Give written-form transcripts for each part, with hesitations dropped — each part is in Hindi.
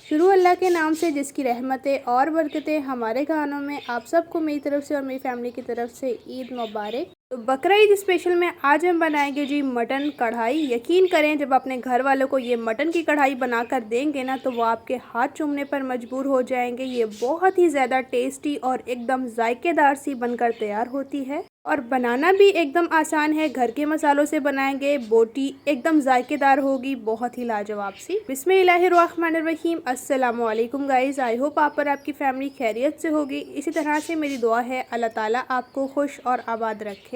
शुरू अल्लाह के नाम से जिसकी रहमतें और बरकतें हमारे खानों में। आप सबको मेरी तरफ से और मेरी फैमिली की तरफ से ईद मुबारक। तो बकरा ईद स्पेशल में आज हम बनाएंगे जी मटन कढ़ाई। यकीन करें जब अपने घर वालों को ये मटन की कढ़ाई बनाकर देंगे ना तो वो आपके हाथ चूमने पर मजबूर हो जाएंगे। ये बहुत ही ज़्यादा टेस्टी और एकदम जायकेदार सी बनकर तैयार होती है और बनाना भी एकदम आसान है। घर के मसालों से बनाएंगे, बोटी एकदम जायकेदार होगी, बहुत ही लाजवाब सी। बिस्मिल्लाहिर्रहमानिर्रहीम। अस्सलाम वालेकुम गाइस, आई होप आप और आपकी फैमिली खैरियत से होगी। इसी तरह से मेरी दुआ है अल्लाह ताला आपको खुश और आबाद रखे।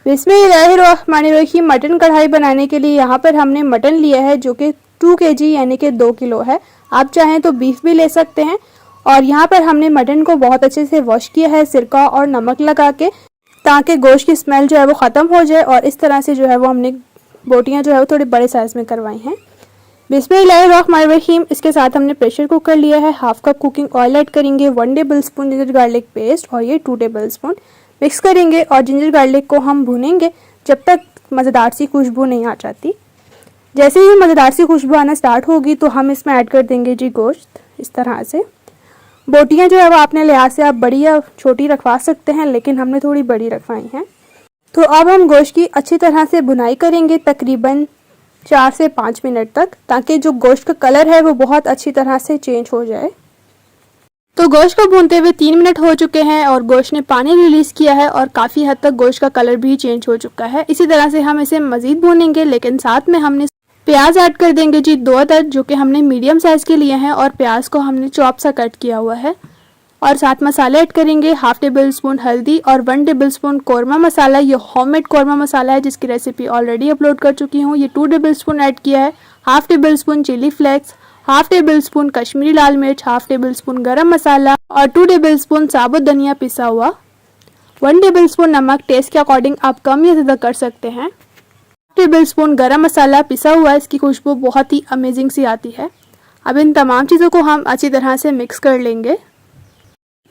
बिस्मिल्लाहिर्रहमानिर्रहीम। मटन कढ़ाई बनाने के लिए यहाँ पर हमने मटन लिया है जो कि 2 kg यानी कि 2 किलो है। आप चाहें तो बीफ भी ले सकते हैं। और यहाँ पर हमने मटन को बहुत अच्छे से वॉश किया है सिरका और नमक लगा के, ताकि गोश्त की स्मेल जो है वो ख़त्म हो जाए। और इस तरह से जो है वो हमने बोटियाँ जो है वो थोड़े बड़े साइज़ में करवाई हैं। बिस्मिल्लाहिर्रहमानिर्रहीम। इसके साथ हमने प्रेशर कुकर लिया है। Half cup cooking oil add करेंगे, 1 table spoon ginger garlic paste और ये 2 टेबल स्पून मिक्स करेंगे। और जिंजर गार्लिक को हम भूनेंगे जब तक मज़ेदार सी खुशबू नहीं आ जाती। जैसे ही मज़ेदार सी खुशबू आना स्टार्ट होगी तो हम इसमें ऐड कर देंगे जी गोश्त। इस तरह से बोटियाँ जो है वो अपने लिहाज से आप बड़ी या छोटी रखवा सकते हैं, लेकिन हमने थोड़ी बड़ी रखवाई हैं। तो अब हम गोश्त की अच्छी तरह से भुनाई करेंगे तकरीबन 4 से 5 मिनट तक, ताकि जो गोश्त का कलर है वो बहुत अच्छी तरह से चेंज हो जाए। तो गोश्त को भूनते हुए 3 मिनट हो चुके हैं और गोश्त ने पानी रिलीज़ किया है और काफ़ी हद तक गोश्त का कलर भी चेंज हो चुका है। इसी तरह से हम इसे मज़ीद भूनेंगे, लेकिन साथ में हमने प्याज ऐड कर देंगे जी 2 अदद, जो कि हमने मीडियम साइज़ के लिए हैं और प्याज को हमने चॉप सा कट किया हुआ है। और साथ मसाले ऐड करेंगे, 1/2 टेबल स्पून हल्दी और 1 टेबल स्पून कौरमा मसाला। ये होममेड कौरमा मसाला है जिसकी रेसिपी ऑलरेडी अपलोड कर चुकी हूँ। ये 2 टेबल स्पून ऐड किया है, 1/2 tablespoon chilli flakes, 1/2 tablespoon Kashmiri लाल मिर्च, 1/2 टेबल स्पून गरम मसाला और 2 टेबल स्पून साबुत धनिया पिसा हुआ, 1 टेबल स्पून नमक, टेस्ट के अकॉर्डिंग आप कम या ज़्यादा कर सकते हैं, 1 टेबल स्पून गरम मसाला पिसा हुआ। इसकी खुशबू बहुत ही अमेजिंग सी आती है। अब इन तमाम चीज़ों को हम अच्छी तरह से मिक्स कर लेंगे।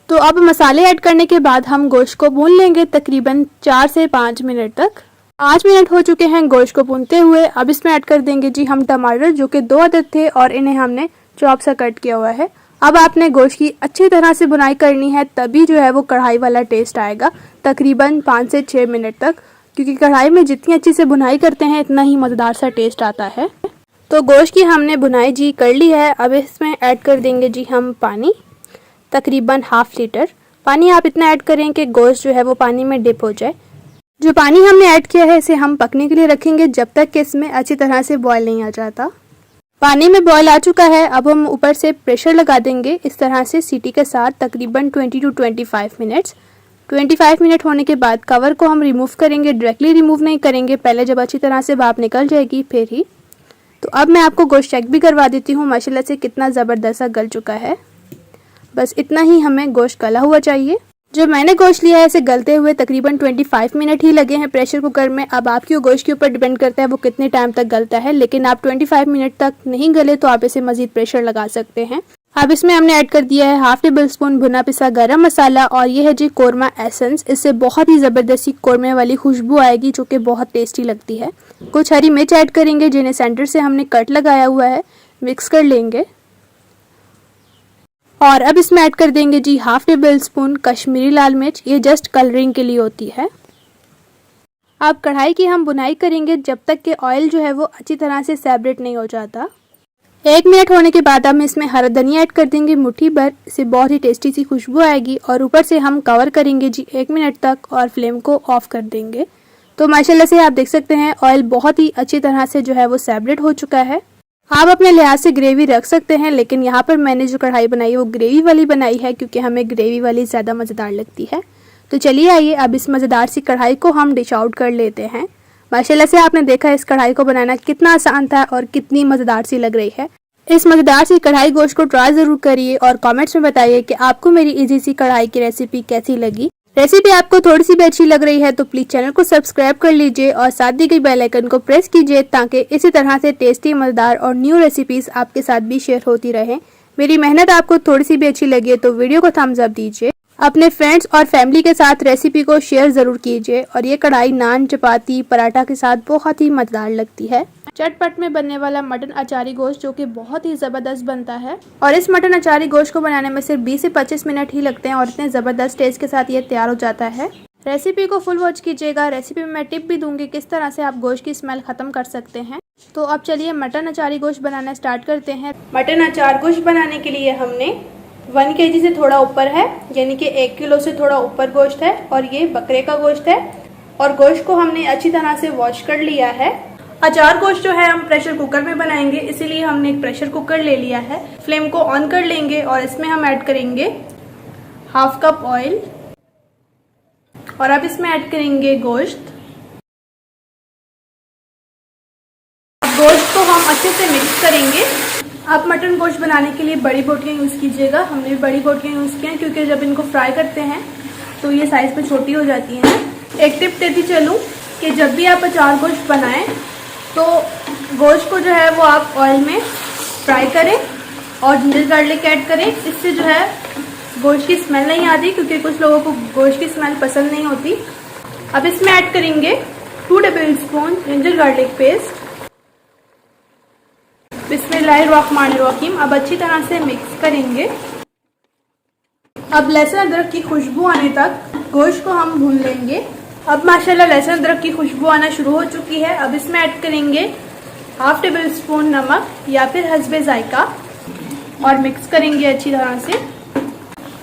तो अब मसाले ऐड करने के बाद हम गोश्त को भून लेंगे तकरीबन 4 से 5 मिनट तक। 5 मिनट हो चुके हैं गोश्त को भूनते हुए। अब इसमें ऐड कर देंगे जी हम टमाटर, जो कि 2 अदद थे और इन्हें हमने चॉप सा कट किया हुआ है। अब आपने गोश्त की अच्छी तरह से बुनाई करनी है, तभी जो है वो कढ़ाई वाला टेस्ट आएगा, तकरीबन 5 से 6 मिनट तक, क्योंकि कढ़ाई में जितनी अच्छी से बुनाई करते हैं इतना ही मज़ेदार सा टेस्ट आता है। तो गोश्त की हमने बुनाई जी कर ली है। अब इसमें ऐड कर देंगे जी हम पानी, तकरीबन 1/2 लीटर पानी। आप इतना ऐड करें कि गोश्त जो है वो पानी में डिप हो जाए। जो पानी हमने ऐड किया है इसे हम पकने के लिए रखेंगे जब तक कि इसमें अच्छी तरह से बॉयल नहीं आ जाता। पानी में बॉयल आ चुका है। अब हम ऊपर से प्रेशर लगा देंगे इस तरह से सीटी के साथ, तकरीबन 20 to 25 मिनट्स। 25 मिनट होने के बाद कवर को हम रिमूव करेंगे। डायरेक्टली रिमूव नहीं करेंगे, पहले जब अच्छी तरह से भाप निकल जाएगी फिर ही। तो अब मैं आपको गोश्त चेक भी करवा देती हूँ माशाल्लाह से कितना ज़बरदस्त सा गल चुका है। बस इतना ही हमें गोश्त गला हुआ चाहिए। जो मैंने गोश्त लिया है इसे गलते हुए तकरीबन 25 मिनट ही लगे हैं प्रेशर कुकर में। अब आपकी गोश्त के ऊपर डिपेंड करता है वो कितने टाइम तक गलता है, लेकिन आप 25 मिनट तक नहीं गले तो आप इसे मज़ीद प्रेशर लगा सकते हैं। अब इसमें हमने ऐड कर दिया है 1/2 टेबल स्पून भुना पिसा गरम मसाला और ये है जी कौरमा एसेंस। इससे बहुत ही ज़बरदस्ती कौरमे वाली खुशबू आएगी जो कि बहुत टेस्टी लगती है। कुछ हरी मिर्च ऐड करेंगे जिन्हें सेंटर से हमने कट लगाया हुआ है, मिक्स कर लेंगे। और अब इसमें ऐड कर देंगे जी 1/2 टेबल स्पून कश्मीरी लाल मिर्च, ये जस्ट कलरिंग के लिए होती है। अब कढ़ाई की हम बुनाई करेंगे जब तक कि ऑयल जो है वो अच्छी तरह से सेपरेट नहीं हो जाता। 1 मिनट होने के बाद हम इसमें हरा धनिया ऐड कर देंगे मुट्ठी भर, इससे बहुत ही टेस्टी सी खुशबू आएगी। और ऊपर से हम कवर करेंगे जी 1 मिनट तक और फ्लेम को ऑफ कर देंगे। तो माशाल्लाह से आप देख सकते हैं ऑयल बहुत ही अच्छी तरह से जो है वो सेपरेट हो चुका है। आप अपने लिहाज से ग्रेवी रख सकते हैं, लेकिन यहाँ पर मैंने जो कढ़ाई बनाई है वो ग्रेवी वाली बनाई है, क्योंकि हमें ग्रेवी वाली ज़्यादा मज़ेदार लगती है। तो चलिए आइए अब इस मज़ेदार सी कढ़ाई को हम डिश आउट कर लेते हैं। माशाल्लाह से आपने देखा इस कढ़ाई को बनाना कितना आसान था और कितनी मज़ेदार सी लग रही है। इस मज़ेदार सी कढ़ाई गोश्त को ट्राई ज़रूर करिए और कमेंट्स में बताइए कि आपको मेरी इजी सी कढ़ाई की रेसिपी कैसी लगी। रेसिपी आपको थोड़ी सी भी अच्छी लग रही है तो प्लीज़ चैनल को सब्सक्राइब कर लीजिए और साथ दी गई बेल आइकन को प्रेस कीजिए, ताकि इसी तरह से टेस्टी, मज़ेदार और न्यू रेसिपीज़ आपके साथ भी शेयर होती रहें। मेरी मेहनत आपको थोड़ी सी भी अच्छी लगी है तो वीडियो को थम्स अप दीजिए। अपने फ्रेंड्स और फैमिली के साथ रेसिपी को शेयर ज़रूर कीजिए। और ये कढ़ाई नान, चपाती, पराठा के साथ बहुत ही मज़ेदार लगती है। चटपट में बनने वाला मटन अचारी गोश्त जो कि बहुत ही ज़बरदस्त बनता है। और इस मटन अचारी गोश्त को बनाने में सिर्फ 20 से 25 मिनट ही लगते हैं और इतने ज़बरदस्त टेस्ट के साथ ये तैयार हो जाता है। रेसिपी को फुल वॉच कीजिएगा। रेसिपी में मैं टिप भी दूंगी किस तरह से आप गोश्त की स्मेल ख़त्म कर सकते हैं। तो अब चलिए मटन अचारी गोश्त बनाना स्टार्ट करते हैं। मटन अचार गोश्त बनाने के लिए हमने 1 kg से थोड़ा ऊपर है, यानी कि 1 किलो से थोड़ा ऊपर गोश्त है और ये बकरे का गोश्त है। और गोश्त को हमने अच्छी तरह से वॉश कर लिया है। अचार गोश्त जो है हम प्रेशर कुकर में बनाएंगे, इसीलिए हमने एक प्रेशर कुकर ले लिया है। फ्लेम को ऑन कर लेंगे और इसमें हम ऐड करेंगे 1/2 कप ऑयल और अब इसमें ऐड करेंगे गोश्त। गोश्त को हम अच्छे से मिक्स करेंगे। आप मटन गोश्त बनाने के लिए बड़ी बोटियाँ यूज़ कीजिएगा। हमने भी बड़ी बोटियाँ यूज़ की हैं क्योंकि जब इनको फ्राई करते हैं तो ये साइज़ में छोटी हो जाती हैं। एक टिप देती चलूँ कि जब भी आप अचार गोश्त बनाएं तो गोश्त को जो है वो आप ऑयल में फ्राई करें और जिंजर गार्लिक ऐड करें। इससे जो है गोश्त की स्मेल नहीं आती, क्योंकि कुछ लोगों को गोश्त की स्मेल पसंद नहीं होती। अब इसमें ऐड करेंगे 2 टेबलस्पून जिंजर गार्लिक पेस्ट। बिस्मिल्लाहिर्रहमानिर्रहीम। अब अच्छी तरह से मिक्स करेंगे। अब लहसुन अदरक की खुशबू आने तक गोश्त को हम भून लेंगे। अब माशाल्लाह लहसुन अदरक की खुशबू आना शुरू हो चुकी है। अब इसमें ऐड करेंगे 1/2 टेबलस्पून नमक या फिर हस्बे जायका और मिक्स करेंगे अच्छी तरह से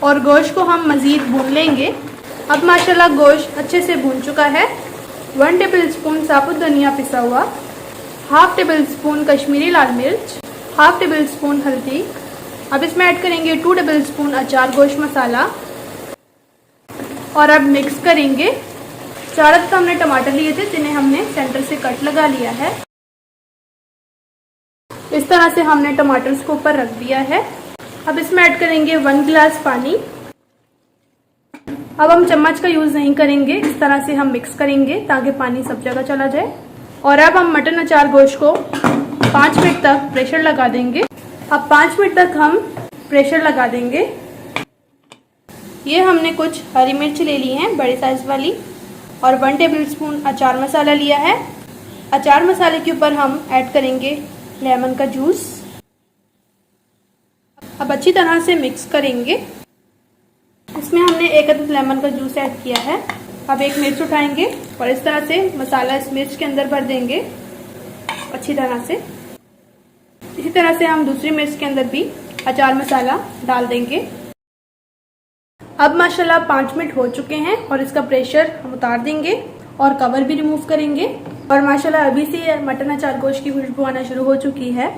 और गोश्त को हम मज़ीद भून लेंगे। अब माशाल्लाह गोश्त अच्छे से भून चुका है। 1 टेबलस्पून साबुत धनिया पिसा हुआ, 1/2 टेबलस्पून कश्मीरी लाल मिर्च, 1/2 टेबलस्पून हल्दी। अब इसमें ऐड करेंगे 2 टेबलस्पून अचार गोश्त मसाला और अब मिक्स करेंगे। 4 तो हमने टमाटर लिए थे जिन्हें हमने सेंटर से कट लगा लिया है। इस तरह से हमने टमाटर्स को ऊपर रख दिया है। अब इसमें ऐड करेंगे 1 गिलास पानी। अब हम चम्मच का यूज़ नहीं करेंगे, इस तरह से हम मिक्स करेंगे ताकि पानी सब जगह चला जाए। और अब हम मटन अचार गोश्त को 5 मिनट तक प्रेशर लगा देंगे। अब 5 मिनट तक हम प्रेशर लगा देंगे। ये हमने कुछ हरी मिर्च ले ली हैं बड़े साइज वाली और 1 टेबलस्पून अचार मसाला लिया है। अचार मसाले के ऊपर हम ऐड करेंगे लेमन का जूस। अब अच्छी तरह से मिक्स करेंगे। इसमें हमने 1 अदद लेमन का जूस ऐड किया है। अब एक मिर्च उठाएंगे और इस तरह से मसाला इस मिर्च के अंदर भर देंगे अच्छी तरह से। इसी तरह से हम दूसरी मिर्च के अंदर भी अचार मसाला डाल देंगे। अब माशाल्लाह 5 मिनट हो चुके हैं और इसका प्रेशर हम उतार देंगे और कवर भी रिमूव करेंगे। और माशाल्लाह अभी से मटन अचार गोश्त की खुशबू आना शुरू हो चुकी है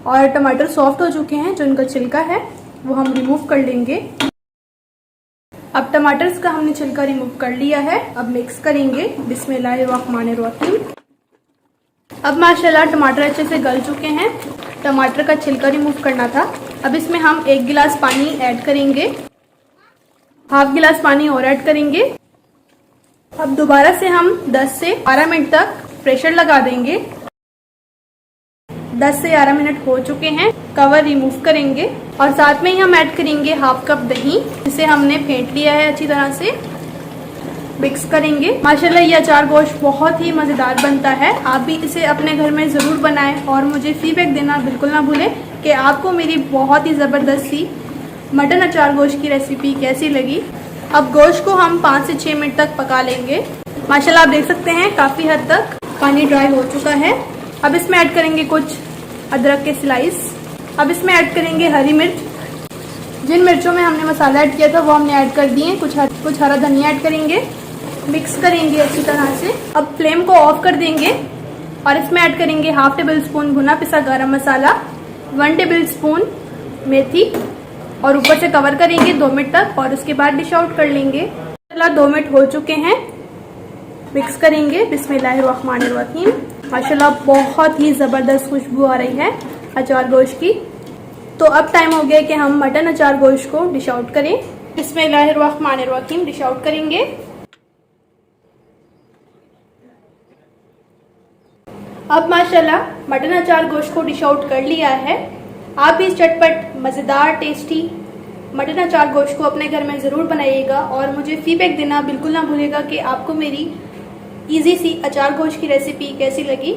और टमाटर सॉफ्ट हो चुके हैं। जो इनका छिलका है वो हम रिमूव कर लेंगे। अब टमाटर्स का हमने छिलका रिमूव कर लिया है। अब मिक्स करेंगे। बिस्मिल्लाहिर्रहमानिर्रहीम। अब माशाल्लाह टमाटर अच्छे से गल चुके हैं। टमाटर का छिलका रिमूव करना था। अब इसमें हम 1 गिलास पानी ऐड करेंगे, 1/2 गिलास पानी और ऐड करेंगे। अब दोबारा से हम 10 से 12 मिनट तक प्रेशर लगा देंगे। 10 से 11 मिनट हो चुके हैं। कवर रिमूव करेंगे और साथ में ही हम ऐड करेंगे 1/2 कप दही, जिसे हमने फेंट लिया है अच्छी तरह से। मिक्स करेंगे। माशाल्लाह ये अचार गोश्त बहुत ही मज़ेदार बनता है। आप भी इसे अपने घर में ज़रूर बनाएं और मुझे फीडबैक देना बिल्कुल ना भूलें कि आपको मेरी बहुत ही ज़बरदस्त सी मटन अचार गोश्त की रेसिपी कैसी लगी। अब गोश्त को हम 5 से 6 मिनट तक पका लेंगे। माशाल्लाह आप देख सकते हैं काफ़ी हद तक पानी ड्राई हो चुका है। अब इसमें ऐड करेंगे कुछ अदरक के स्लाइस। अब इसमें ऐड करेंगे हरी मिर्च। जिन मिर्चों में हमने मसाला ऐड किया था वो हमने ऐड कर दिए। कुछ हरा धनिया ऐड करेंगे। मिक्स करेंगे अच्छी तरह से। अब फ्लेम को ऑफ कर देंगे और इसमें ऐड करेंगे 1/2 टेबलस्पून भुना पिसा गरम मसाला, 1 टेबलस्पून मेथी और ऊपर से कवर करेंगे 2 मिनट तक और उसके बाद डिश आउट कर लेंगे। 2 मिनट हो चुके हैं। मिक्स करेंगे। बिस्मिल्लाहिर्रहमानिर्रहीम। माशाल्लाह बहुत ही ज़बरदस्त खुशबू आ रही है अचार गोश्त की। तो अब टाइम हो गया कि हम मटन अचार गोश्त को डिश आउट करें। बिस्मिल्लाहिर्रहमानिर्रहीम। डिश आउट करेंगे। अब माशाल्लाह मटन अचार गोश्त को डिश आउट कर लिया है। आप भी चटपट मज़ेदार टेस्टी मटन अचार गोश्त को अपने घर में ज़रूर बनाइएगा और मुझे फीडबैक देना बिल्कुल ना भूलिएगा कि आपको मेरी इजी सी अचार गोश्त की रेसिपी कैसी लगी।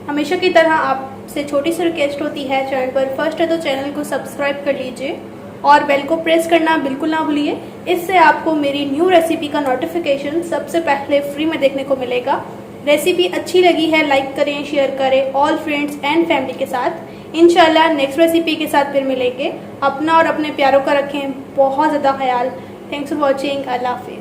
हमेशा की तरह आपसे छोटी सी रिक्वेस्ट होती है, चैनल पर फर्स्ट है तो चैनल को सब्सक्राइब कर लीजिए और बेल को प्रेस करना बिल्कुल ना भूलिए। इससे आपको मेरी न्यू रेसिपी का नोटिफिकेशन सबसे पहले फ्री में देखने को मिलेगा। रेसिपी अच्छी लगी है लाइक करें, शेयर करें ऑल फ्रेंड्स एंड फैमिली के साथ। इंशाल्लाह नेक्स्ट रेसिपी के साथ फिर मिलेंगे। अपना और अपने प्यारों का रखें बहुत ज़्यादा ख्याल। Thanks for watching. अल्लाह हाफिज़।